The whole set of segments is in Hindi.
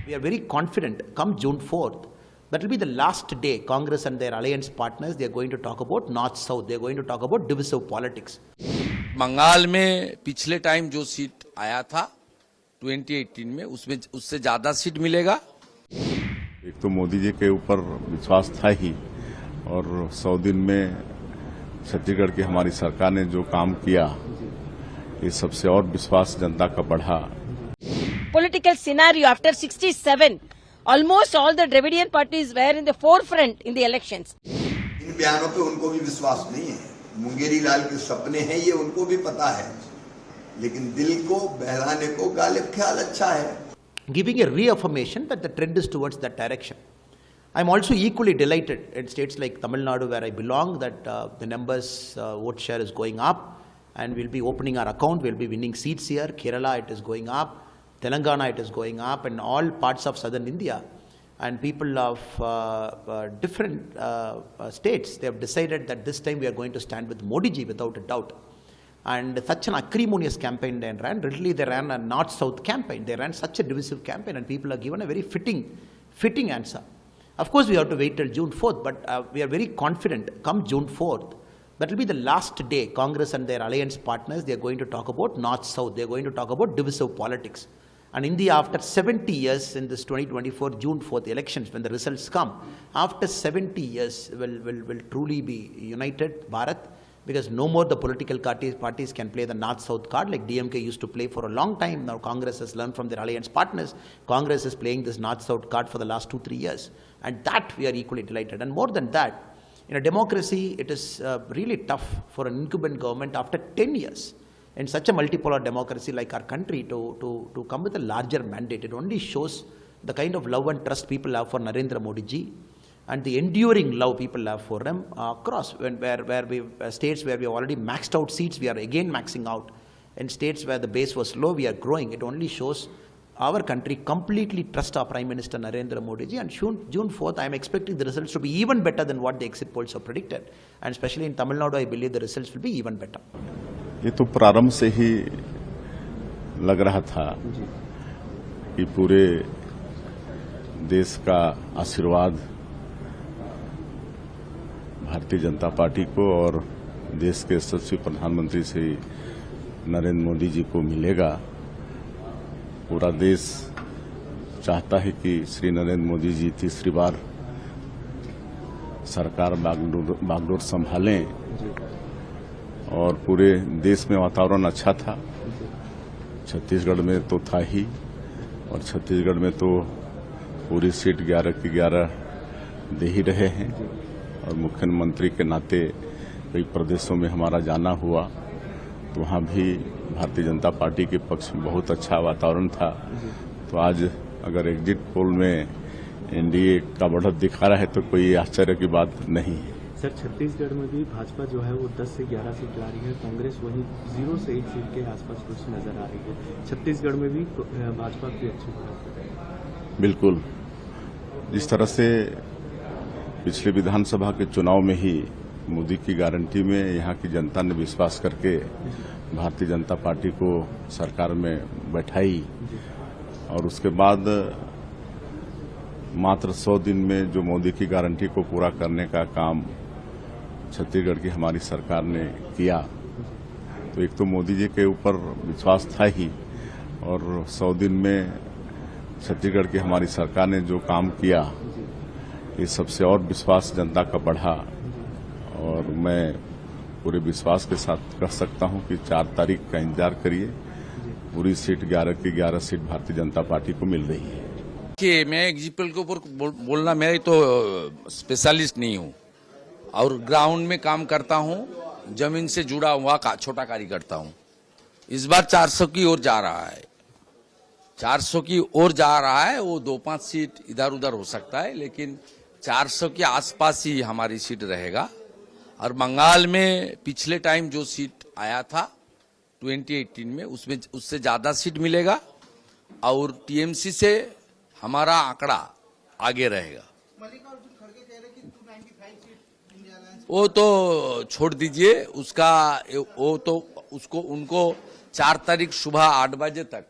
We are very confident come June 4th, that will be the last day Congress and their alliance partners, they are going to talk about North-South, they are going to talk about divisive politics. Bengal में पिछले टाइम जो सीट आया था 2018 में उसमें उससे ज्यादा सीट मिलेगा। एक तो मोदी जी के ऊपर विश्वास था ही, और 100 दिन में छत्तीसगढ़ की हमारी सरकार ने जो काम किया, ये सबसे और विश्वास जनता का बढ़ा। Political scenario after 67, almost all the Dravidian parties were in the forefront in the elections. इन बयानों पे उनको भी विश्वास नहीं है। मुंगेरी लाल के सपने हैं, ये उनको भी पता है, लेकिन दिल को बहलाने को गालिब ख्याल अच्छा है। Giving a reaffirmation that the trend is towards that direction. I'm also equally delighted in states like Tamil Nadu, where I belong, that the numbers, vote share is going up, and we'll be opening our account, we'll be winning seats here. Kerala, it is going up. Telangana, it is going up, and all parts of southern India. And people of different states, they have decided that this time we are going to stand with Modi ji without a doubt. And such an acrimonious campaign they ran. Literally, they ran a north-south campaign. They ran such a divisive campaign, and people are given a very fitting answer. Of course, we have to wait till June 4th, but we are very confident come June 4th, that will be the last day Congress and their alliance partners, they are going to talk about North-South. They are going to talk about divisive politics. And India, after 70 years in this 2024 June 4th elections, when the results come, after 70 years will truly be united Bharat, because no more the political parties can play the North-South card like DMK used to play for a long time. Now Congress has learned from their alliance partners. Congress is playing this North-South card for the last 2-3 years. And that we are equally delighted. And more than that, in a democracy, it is really tough for an incumbent government after 10 years in such a multipolar democracy like our country to come with a larger mandate. It only shows the kind of love and trust people have for Narendra Modi ji, and the enduring love people have for him across, states where we have already maxed out seats, we are again maxing out. In states where the base was low, we are growing. It only shows our country completely trust our Prime Minister Narendra Modi ji. And June 4th, I am expecting the results to be even better than what the exit polls have predicted. And especially in Tamil Nadu, I believe the results will be even better. ये तो प्रारंभ से ही लग रहा था कि पूरे देश का आशीर्वाद भारतीय जनता पार्टी को और देश के यशस्वी प्रधानमंत्री श्री नरेंद्र मोदी जी को मिलेगा। पूरा देश चाहता है कि श्री नरेंद्र मोदी जी तीसरी बार सरकार बागडोर संभालें, और पूरे देश में वातावरण अच्छा था। छत्तीसगढ़ में तो था ही, और छत्तीसगढ़ में तो पूरी सीट 11 की 11 दे ही रहे हैं, और मुख्यमंत्री के नाते कई प्रदेशों में हमारा जाना हुआ, तो वहाँ भी भारतीय जनता पार्टी के पक्ष में बहुत अच्छा वातावरण था। तो आज अगर एग्जिट पोल में एनडीए का बढ़त दिखा रहा है तो कोई आश्चर्य की बात नहीं है। सर, छत्तीसगढ़ में भी भाजपा जो है वो 10 से 11 सीट ला रही है, कांग्रेस वहीं 0 से 1 सीट के आसपास कुछ नजर आ रही है। छत्तीसगढ़ में भी भाजपा की अच्छी बढ़त है। बिल्कुल, जिस तरह से पिछले विधानसभा के चुनाव में ही मोदी की गारंटी में यहाँ की जनता ने विश्वास करके भारतीय जनता पार्टी को सरकार में बैठाई, और उसके बाद मात्र 100 दिन में जो मोदी की गारंटी को पूरा करने का काम छत्तीसगढ़ की हमारी सरकार ने किया, तो एक तो मोदी जी के ऊपर विश्वास था ही, और 100 दिन में छत्तीसगढ़ की हमारी सरकार ने जो काम किया, ये सबसे और विश्वास जनता का बढ़ा। और मैं पूरे विश्वास के साथ कह सकता हूं कि 4 तारीख का इंतजार करिए, पूरी सीट 11 की 11 सीट भारतीय जनता पार्टी को मिल रही है। कि मैं एग्जिपल के ऊपर बोलना, मैं तो स्पेशलिस्ट नहीं हूँ, और ग्राउंड में काम करता हूँ, जमीन से जुड़ा हुआ छोटा कार्यकर्ता हूँ। इस बार 400 की ओर जा रहा है, 400 की ओर जा रहा है। वो 2-5 सीट इधर उधर हो सकता है, लेकिन 400 के आसपास ही हमारी सीट रहेगा। और बंगाल में पिछले टाइम जो सीट आया था 2018 में उसमें उससे ज्यादा सीट मिलेगा, और टीएमसी से हमारा आंकड़ा आगे रहेगा। वो तो छोड़ दीजिए उसका, वो तो उसको उनको 4 तारीख सुबह 8 बजे तक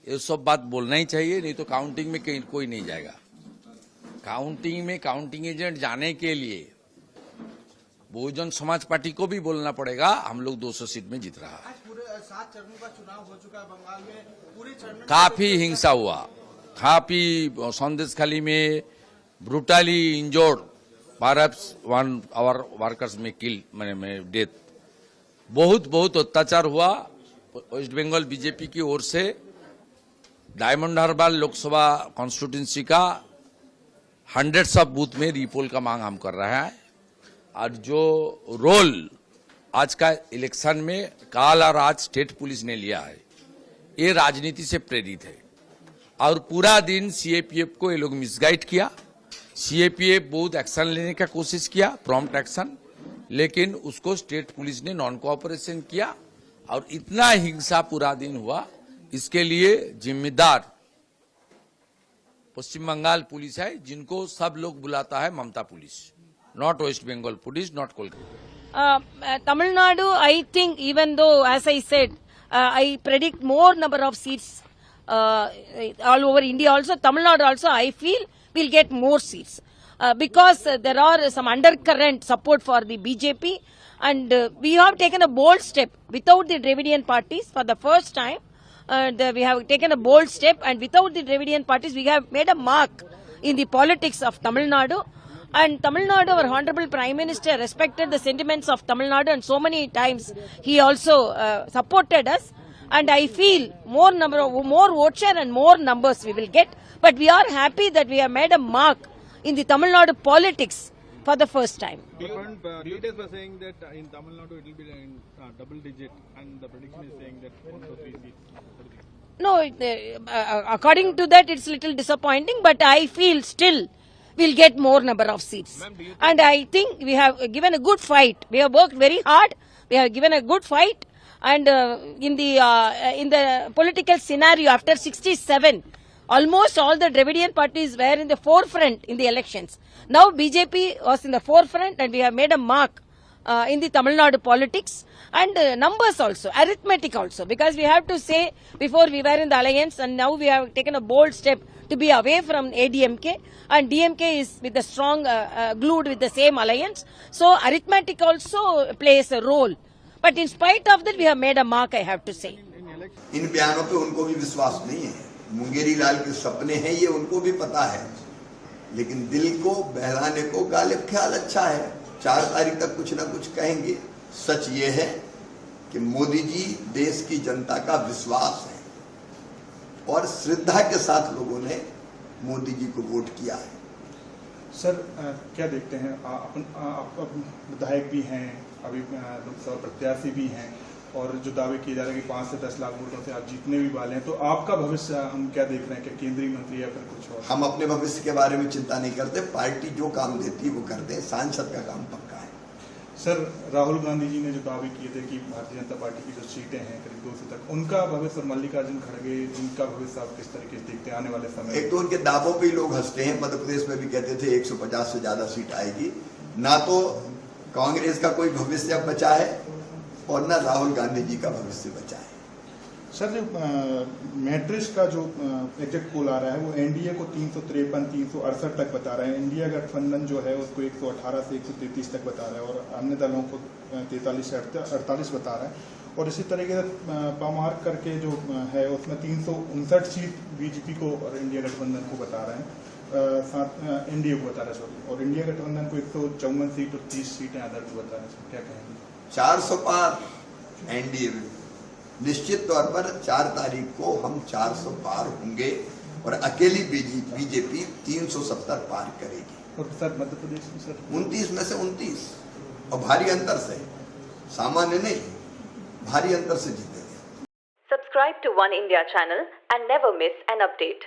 ये सब बात बोलना ही चाहिए, नहीं तो काउंटिंग में कोई नहीं जाएगा। काउंटिंग में काउंटिंग एजेंट जाने के लिए बहुजन समाज पार्टी को भी बोलना पड़ेगा, हम लोग 200 सीट में जीत रहा है। पूरे 7 चरणों का चुनाव हो चुका है बंगाल में, पूरे चरण काफी हिंसा हुआ, काफी संदेशखाली में brutally injured, perhaps one hour workers में किल में डेथ, बहुत अत्याचार हुआ। वेस्ट बंगाल बीजेपी की ओर से डायमंड हार्बर लोकसभा कॉन्स्टिट्यूंसी का 100 ऑफ बूथ में रीपोल का मांग हम कर रहे हैं। और जो रोल आज का इलेक्शन में काला राज स्टेट पुलिस ने लिया है, ये राजनीति से प्रेरित है। और पूरा दिन सीएपीएफ को ये लोग मिसगाइड किया। सीएपीएफ बहुत एक्शन लेने का कोशिश किया, प्रॉम्प्ट एक्शन, लेकिन उसको स्टेट पुलिस ने नॉन कोऑपरेशन किया और इतना हिंसा पूरा दिन हुआ। इसके लिए जिम्मेदार पश्चिम बंगाल पुलिस है, जिनको सब लोग बुलाता है Mamata police, not West Bengal police, not Kolkata. Tamil Nadu, I think, even though, as I said, I predict more number of seats all over India also, Tamil Nadu also, I feel we'll get more seats. Because there are some undercurrent support for the BJP, and we have taken a bold step without the Dravidian parties for the first time. We have taken a bold step, and without the Dravidian parties, we have made a mark in the politics of Tamil Nadu. And Tamil Nadu, our Honorable Prime Minister, respected the sentiments of Tamil Nadu, and so many times he also supported us. And I feel more vote share and more numbers we will get. But we are happy that we have made a mark in the Tamil Nadu politics for the first time. Different leaders were saying that in Tamil Nadu it will be in double digit, and the prediction is saying that 1 to 3 seats. No, according to that, it's little disappointing, but I feel still we'll get more number of seats. And I think we have given a good fight. We have worked very hard. We have given a good fight. And in the political scenario after 67, almost all the Dravidian parties were in the forefront in the elections. Now BJP was in the forefront, and we have made a mark in the Tamil Nadu politics, and numbers also, arithmetic also, because we have to say, before we were in the alliance and now we have taken a bold step to be away from ADMK, and DMK is with the strong glued with the same alliance. So arithmetic also plays a role. But in spite of that, we have made a mark, I have to say. इन बयानों पे उनको भी विश्वास नहीं है। मुंगेरी लाल के सपने हैं, ये उनको भी पता है, लेकिन दिल को बहलाने को गालिब ख्याल अच्छा है। 4 तारीख तक कुछ ना कुछ कहेंगे। सच ये है कि मोदी जी देश की जनता का विश्वास है और श्रद्धा के साथ लोगों ने मोदी जी को वोट किया है। सर क्या देखते हैं, आप विधायक भी हैं, अभी लोकसभा प्रत्याशी भी हैं, और जो दावे किए जा रहे हैं कि 5 से 10 लाख वोटों से आप जीतने भी वाले हैं, तो आपका भविष्य हम क्या देख रहे हैं कि केंद्रीय मंत्री या फिर कुछ और? हम अपने भविष्य के बारे में चिंता नहीं करते। पार्टी जो काम देती है वो करते हैं। सांसद का काम पक्का है। सर राहुल गांधी जी ने जो दावे किए थे कि भारतीय जनता पार्टी की जो सीटें हैं करीब 200 तक, उनका भविष्य, और मल्लिकार्जुन खड़गे, उनका भविष्य आप किस तरीके से देखते हैं आने वाले समय? एक तो उनके दावों पे ही लोग हंसते हैं। मध्य प्रदेश में भी कहते थे 150 से ज्यादा सीट आएगी। ना तो कांग्रेस का कोई भविष्य बचा है और ना राहुल गांधी जी का भविष्य बचा है। सर जो मैट्रिक्स का जो एग्जिट पोल आ रहा है वो एनडीए को 353, 368 तक बता रहा है। इंडिया गठबंधन जो है उसको 118 से 133 तक बता रहा है, और अन्य दलों को 43 से 48 बता रहा है। और इसी तरीके से पामार करके जो है उसमें 359 सीट बीजेपी को और इंडिया गठबंधन को बता रहे हैं, साथ एनडीए को बता रहे हैं, और इंडिया गठबंधन को 154 सीट और 30 सीटें अदर को बता रहे हैं। क्या कहेंगे? 400 पार एनडीए में निश्चित तौर पर 4 तारीख को हम 400 पार होंगे, और अकेली बीजेपी 370 पार करेगी। और सर मध्य प्रदेश में सर 29 में से 29, और भारी अंतर से, सामान्य नहीं, भारी अंतर से जीतेंगे। Subscribe to One India channel and never miss an update.